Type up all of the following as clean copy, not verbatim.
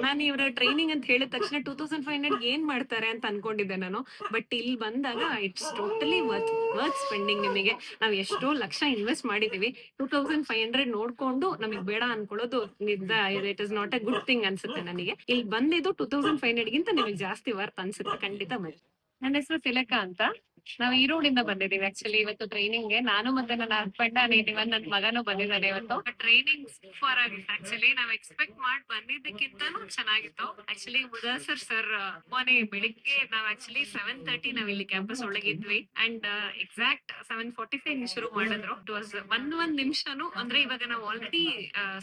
ನಾನು ಇವ್ರ ಟ್ರೈನಿಂಗ್ ಅಂತ ಹೇಳಿದ ತಕ್ಷಣ 2500 ಏನ್ ಮಾಡ್ತಾರೆ ಅಂತ ಅನ್ಕೊಂಡಿದ್ದೆ ನಾನು. ಬಟ್ ಇಲ್ಲಿ ಬಂದಾಗ ಇಟ್ಸ್ ಟೋಟಲಿ ವರ್ತ್ ಸ್ಪೆಂಡಿಂಗ್ ನಿಮಗೆ. ನಾವ್ ಎಷ್ಟೋ ಲಕ್ಷ ಇನ್ವೆಸ್ಟ್ ಮಾಡಿದೀವಿ. 2500 ನೋಡ್ಕೊಂಡು ನಮಗ್ ಬೇಡ ಅನ್ಕೊಳ್ಳೋದು it is not a good thing ಅನ್ಸುತ್ತೆ ನನಗೆ. ಇಲ್ಲಿ ಬಂದಿದ್ದು 2500 ಗಿಂತ ನಿಮಗೆ ಜಾಸ್ತಿ ವರ್ತ್ ಅನ್ಸುತ್ತೆ ಖಂಡಿತ ಬನ್ನಿ. ನನ್ನ ಹೆಸರು ತಿಲಕ ಅಂತ. ನಾವು ಈರೋಡಿಂದ ಬಂದಿದೀವಿ ಆಕ್ಚುಲಿ ಇವತ್ತು ಟ್ರೈನಿಂಗ್ಗೆ. ನಾನು ಮತ್ತೆ ನನ್ನ ಹಸ್ಬೆಂಡ್ ಇವನ್ ನನ್ನ ಮಗನೂ ಬಂದಿದ್ದಾರೆ ಇವತ್ತು. ಟ್ರೈನಿಂಗ್ ಸೂಪರ್ ಆಗಿತ್ತು ಆಕ್ಚುಲಿ. ನಾವ್ ಎಕ್ಸ್ಪೆಕ್ಟ್ ಮಾಡಿ ಬಂದಿದ್ದಕ್ಕಿಂತನೂ ಚೆನ್ನಾಗಿತ್ತು ಆಕ್ಚುಲಿ. ಮುದಾಸರ್ ಸರ್ ಮೊನ್ನೆ ಬೆಳಿಗ್ಗೆ ನಾವ್ ಆಕ್ಚುಲಿ 7:30 ನಾವ್ ಇಲ್ಲಿ ಕ್ಯಾಂಪಸ್ ಒಳಗಿದ್ವಿ ಅಂಡ್ ಎಕ್ಸಾಕ್ಟ್ 7:45 ಶುರು ಮಾಡಿದ್ರು. ಇಟ್ ವಾಸ್ ಒಂದ್ ನಿಮಿಷನು ಅಂದ್ರೆ ಇವಾಗ ನಾವು ಆಲ್ರೆಡಿ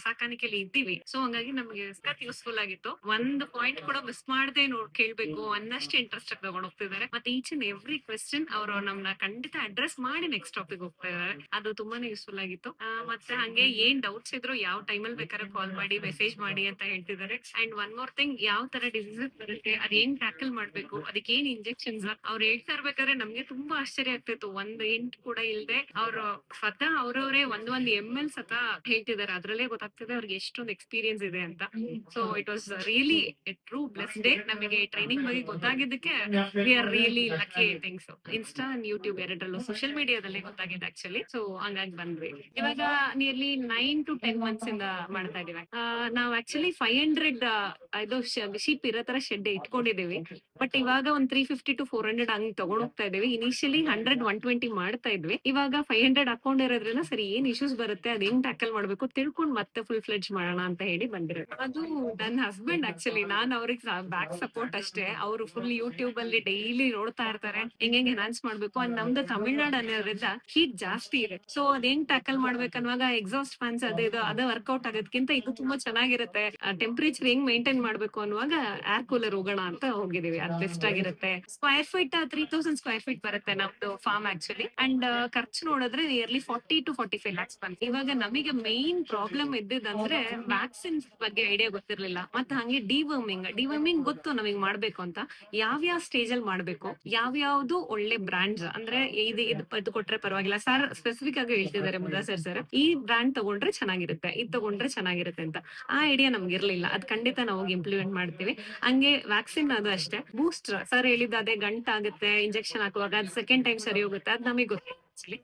ಸಾಕಾಣಿಕೆಯಲ್ಲಿ ಇದ್ದೀವಿ. ಸೊ ಹಂಗಾಗಿ ನಮ್ಗೆ ಸಖತ್ ಯೂಸ್ಫುಲ್ ಆಗಿತ್ತು. ಒಂದ್ ಪಾಯಿಂಟ್ ಕೂಡ ಮಿಸ್ ಮಾಡದೆ ಕೇಳ್ಬೇಕು ಅನ್ನಷ್ಟು ಇಂಟ್ರೆಸ್ಟ್ ತಗೊಂಡ್ ಹೋಗ್ತಿದ್ದಾರೆ. ಮತ್ತೆ ಈಚ್ ಅಂಡ್ ಎವ್ರಿ ಕ್ವೆಶ್ಚನ್ ಅವರು ನಮ್ನ ಖಂಡಿತ ಅಡ್ರೆಸ್ ಮಾಡಿ ನೆಕ್ಸ್ಟ್ ಟಾಪಿಕ್ ಹೋಗ್ತಾ ಇದಾರೆ. ಅದು ತುಂಬಾನೇ ಯೂಸ್ಫುಲ್ ಆಗಿತ್ತು. ಮತ್ತೆ ಹಂಗೆ ಏನ್ ಡೌಟ್ಸ್ ಇದ್ರು ಯಾವ ಟೈಮಲ್ಲಿ ಬೇಕಾದ್ರೆ ಕಾಲ್ ಮಾಡಿ ಮೆಸೇಜ್ ಮಾಡಿ ಅಂತ ಹೇಳ್ತಿದ್ದಾರೆ. ಅಂಡ್ ಒನ್ ಮೋರ್ ಥಿಂಗ್, ಯಾವ ತರ ಡಿಸೀಸಸ್ ಬರುತ್ತೆ, ಅದ್ ಏನ್ ಟ್ಯಾಕಲ್ ಮಾಡ್ಬೇಕು, ಅದಕ್ಕೆ ಏನ್ ಇಂಜೆಕ್ಷನ್ಸ್ ಅವ್ರು ಹೇಳ್ತಾ ಇರ್ಬೇಕಾದ್ರೆ ನಮ್ಗೆ ತುಂಬಾ ಆಶ್ಚರ್ಯ ಆಗ್ತಿತ್ತು. ಒಂದ್ ಎಂಟ್ ಕೂಡ ಇಲ್ದೆ ಅವ್ರು ಸ್ವತಃ ಅವ್ರವ್ರೆ ಒಂದ್ ML ಸತ ಹೇಳ್ತಿದ್ದಾರೆ. ಅದ್ರಲ್ಲೇ ಗೊತ್ತಾಗ್ತಿದೆ ಅವ್ರಿಗೆ ಎಷ್ಟೊಂದು ಎಕ್ಸ್ಪೀರಿಯನ್ಸ್ ಇದೆ ಅಂತ. So it was really true blessed. ನಮಗೆ ಟ್ರೈನಿಂಗ್ ಬಗ್ಗೆ ಗೊತ್ತಾಗಿದ್ದಕ್ಕೆ we are really lucky things. Insta and YouTube ಎರಡರಲ್ಲೂ ಸೋಷಿಯಲ್ ಮೀಡಿಯಾದಲ್ಲಿ ಗೊತ್ತಾಗಿದೆ ಆಕ್ಚುಲಿ. ಸೊ ಹಂಗಾಗಿ ಬಂದ್ವಿ. ಇವಾಗ ನಿಯರ್ಲಿ 9 to 10 months ಇಂದ ಮಾಡ್ತಾ ಇದೀವಿ. ನಾವು ಆಕ್ಚುಲಿ 500 ಇದು ಶೀಪ್ ಇರೋ ತರ ಶೆಡ್ ಇಟ್ಕೊಂಡಿದೀವಿ. ಬಟ್ ಇವಾಗ ಒಂದ್ 350 to 400 ಹಂಗ್ ತಗೊಂಡ್ ಹೋಗ್ತಾ ಇದೀವಿ. ಇನಿಷಿಯಲಿ 100, 120 ಮಾಡ್ತಾ ಇದ್ವಿ. ಇವಾಗ 500 ಹಾಕೊಂಡಿರೋದ್ರಿಂದ ಸರಿ ಏನ್ ಇಶ್ಯೂಸ್ ಬರುತ್ತೆ, ಅದ್ ಹೆಂಗ್ ಟ್ಯಾಕಲ್ ಮಾಡ್ಬೇಕು ತಿಳ್ಕೊಂಡ್ ಮತ್ತೆ ಫುಲ್ ಫ್ಲೆಡ್ಜ್ ಮಾಡೋಣ ಅಂತ ಹೇಳಿ ಬಂದಿರೋದು. ಅದು ನನ್ನ ಹಸ್ಬೆಂಡ್ ಆಕ್ಚುಲಿ. ನಾನ್ ಅವ್ರಿಗೆ ಬ್ಯಾಕ್ ಸಪೋರ್ಟ್ ಅಷ್ಟೇ. ಅವರು ಫುಲ್ ಯೂಟ್ಯೂಬ್ ಅಲ್ಲಿ ಡೈಲಿ ನೋಡ್ತಾ ಇರ್ತಾರೆ ಹೆಂಗ್ ಎನ್ಹಾನ್ಸ್ ಮಾಡ್ಬೇಕು. ಅಂಡ್ ನಮ್ದು ತಮಿಳ್ನಾಡು ಅನ್ನೋದ್ರಿಂದ ಹೀಟ್ ಜಾಸ್ತಿ ಇದೆ. ಸೊ ಅದ್ ಹೆಂಗ್ ಟ್ಯಾಕಲ್ ಮಾಡ್ಬೇಕನ್ನುವಾಗ ಎಕ್ಸಾಸ್ಟ್ ಫ್ಯಾನ್ಸ್ ಅದು ವರ್ಕೌಟ್ ಆಗೋದ್ಕಿಂತ ಇದು ತುಂಬಾ ಚೆನ್ನಾಗಿರುತ್ತೆ. ಟೆಂಪರೇಚರ್ ಹೆಂಗ್ ಮೇಂಟೈನ್ ಮಾಡ್ಬೇಕು ಅನ್ನುವಾಗ ಏರ್ ಕೂಲರ್ ಹೋಗೋಣ ಅಂತ ಹೋಗಿದೀವಿ. ಅದ್ ಬೆಸ್ಟ್ ಆಗಿರುತ್ತೆ. ಸ್ಕ್ವೇರ್ ಫೀಟ್ 3000 ಸ್ಕ್ವೇರ್ ಫೀಟ್ ಬರುತ್ತೆ ನಮ್ದು ಫಾರ್ಮ್ ಆಕ್ಚುಲಿ. ಅಂಡ್ ಖರ್ಚು ನೋಡಿದ್ರೆ ನಿಯರ್ಲಿ 40 to 45 lakhs ಬಂತು. ಇವಾಗ ನಮಗೆ ಮೇನ್ ಪ್ರಾಬ್ಲಮ್ ಇದ್ದಿದ್ದಂದ್ರೆ ವ್ಯಾಕ್ಸಿನ್ಸ್ ಬಗ್ಗೆ ಐಡಿಯಾ ಗೊತ್ತಿರ್ಲಿಲ್ಲ. ಮತ್ತೆ ಹಂಗೆ ಡಿವರ್ಮಿಂಗ್ ಗೊತ್ತು ನಮಗ್ ಮಾಡ್ಬೇಕು ಅಂತ. ಯಾವ್ಯಾವ ಸ್ಟೇಜ್ ಅಲ್ಲಿ ಮಾಡ್ಬೇಕು, ಯಾವ್ಯಾವ್ದು ಒಳ್ಳೆ ಬ್ರಾಂಡ್ಸ್ ಅಂದ್ರೆ ಇದು ಕೊಟ್ರೆ ಪರವಾಗಿಲ್ಲ. ಸರ್ ಸ್ಪೆಸಿಫಿಕ್ ಆಗಿ ಹೇಳ್ತಿದ್ದಾರೆ ಮುದಾಸರ್ ಸರ್, ಈ ಬ್ರಾಂಡ್ ತಗೊಂಡ್ರೆ ಚೆನ್ನಾಗಿರುತ್ತೆ, ಇದ್ ತಗೊಂಡ್ರೆ ಚೆನ್ನಾಗಿರುತ್ತೆ ಅಂತ. ಆ ಐಡಿಯಾ ನಮ್ಗೆ ಇರ್ಲಿಲ್ಲ. ಅದ್ ಖಂಡಿತ ನಾವು ಹೋಗಿ ಇಂಪ್ಲಿಮೆಂಟ್ ಮಾಡ್ತೀವಿ. ಹಂಗೆ ವ್ಯಾಕ್ಸಿನ್ ಅದು ಅಷ್ಟೇ. ಬೂಸ್ಟರ್ ಸರ್ ಹೇಳಿದ ಅದೇ ಗಂಟಾಗುತ್ತೆ ಇಂಜೆಕ್ಷನ್ ಹಾಕುವಾಗ, ಅದ್ ಸೆಕೆಂಡ್ ಟೈಮ್ ಸರಿ ಹೋಗುತ್ತೆ, ಅದ್ ನಮಗೆ ಗೊತ್ತು ಆಕ್ಚುಲಿ.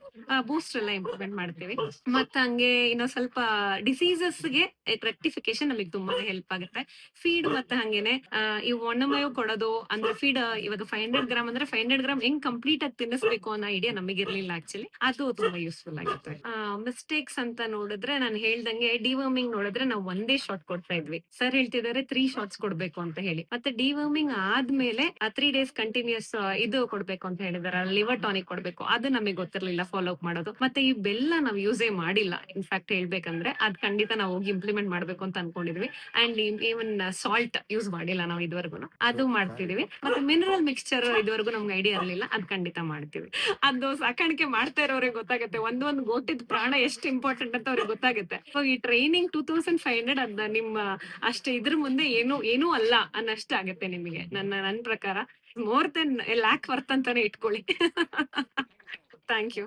ಬೂಸ್ಟರ್ ಎಲ್ಲ ಇಂಪ್ಲಿಮೆಂಟ್ ಮಾಡ್ತೀವಿ. ಮತ್ತ ಹಂಗೆ ಇನ್ನೊ ಸ್ವಲ್ಪ ಡಿಸೀಸಸ್ ಗೆ ರೆಕ್ಟಿಫಿಕೇಶನ್ ನಮಗೆ ತುಂಬಾನೇ ಹೆಲ್ಪ್ ಆಗುತ್ತೆ. ಫೀಡ್ ಮತ್ತೆ ಹಂಗೇನೆ ಈ ಒಣಮೇವು ಕೊಡೋದು ಅಂದ್ರೆ ಫೀಡ್ ಇವಾಗ 500 ಗ್ರಾಮ್ ಅಂದ್ರೆ 500 ಗ್ರಾಮ್ ಹೆಂಗ್ ಕಂಪ್ಲೀಟ್ ಆಗಿ ತಿನ್ನಿಸ್ಬೇಕು ಅನ್ನೋ ಐಡಿಯಾ ನಮಗಿರ್ಲಿಲ್ಲ ಆಕ್ಚುಲಿ. ಅದು ತುಂಬಾ ಯೂಸ್ಫುಲ್ ಆಗುತ್ತೆ. ಮಿಸ್ಟೇಕ್ಸ್ ಅಂತ ನೋಡಿದ್ರೆ ನಾನು ಹೇಳ್ದಂಗೆ ಡಿವರ್ಮಿಂಗ್ ನೋಡಿದ್ರೆ ನಾವು ಒಂದೇ ಶಾಟ್ ಕೊಡ್ತಾ ಇದ್ವಿ. ಸರ್ ಹೇಳ್ತಿದ್ದಾರೆ 3 ಶಾಟ್ಸ್ ಕೊಡ್ಬೇಕು ಅಂತ ಹೇಳಿ. ಮತ್ತೆ ಡಿವರ್ಮಿಂಗ್ ಆದ್ಮೇಲೆ 3 days ಕಂಟಿನ್ಯೂಸ್ ಇದು ಕೊಡ್ಬೇಕು ಅಂತ ಹೇಳಿದಾರೆ, ಲಿವರ್ ಟಾನಿಕ್ ಕೊಡ್ಬೇಕು. ಅದು ನಮಗೆ ಗೊತ್ತಿರ್ಲಿಲ್ಲ ಫಾಲೋ ಅಪ್ ಮಾಡೋದು. ಮತ್ತೆ ಈ ಬೆಲ್ಲ ನಾವು ಯೂಸೇ ಮಾಡಿಲ್ಲ ಇನ್ಫ್ಯಾಕ್ಟ್ ಹೇಳ್ಬೇಕಂದ್ರೆ. ಅದ್ ಖಂಡಿತ ನಾವು ಹೋಗಿ ಇಂಪ್ಲಿಮೆಂಟ್ ಮಾಡ್ಬೇಕು ಅಂತ ಅನ್ಕೊಂಡಿದ್ವಿ. ಅಂಡ್ ಈವನ್ ಸಾಲ್ಟ್ ಯೂಸ್ ಮಾಡಿಲ್ಲ ನಾವು ಇದುವರೆಗೂ. ಅದು ಮಾಡ್ತಿದೀವಿ. ಮತ್ತೆ ಮಿನರಲ್ ಮಿಕ್ಸ್ಚರ್ ಇದುವರೆಗೂ ನಮ್ಗೆ ಐಡಿಯಾ ಇರಲಿಲ್ಲ. ಅದ್ ಖಂಡಿತ ಮಾಡ್ತೀವಿ. ಅದು ಸಾಕಾಣಿಕೆ ಮಾಡ್ತಾ ಇರೋರಿಗೆ ಗೊತ್ತಾಗುತ್ತೆ ಒಂದೊಂದು ಗೋಟಿದ್ ಪ್ರಾಣ ಎಷ್ಟು ಇಂಪಾರ್ಟೆಂಟ್ ಅಂತ ಅವ್ರಿಗೆ ಗೊತ್ತಾಗುತ್ತೆ. ಸೊ ಈ ಟ್ರೈನಿಂಗ್ 2500 ಅದ್ ನಿಮ್ಮ ಅಷ್ಟೇ ಇದ್ರ ಮುಂದೆ ಏನೂ ಅಲ್ಲ ಅನ್ನಷ್ಟ ಆಗುತ್ತೆ ನಿಮಗೆ. ನನ್ನ ಪ್ರಕಾರ ಮೋರ್ ದೆನ್ lakh ವರ್ತ್ ಅಂತಾನೆ ಇಟ್ಕೊಳ್ಳಿ. Thank you.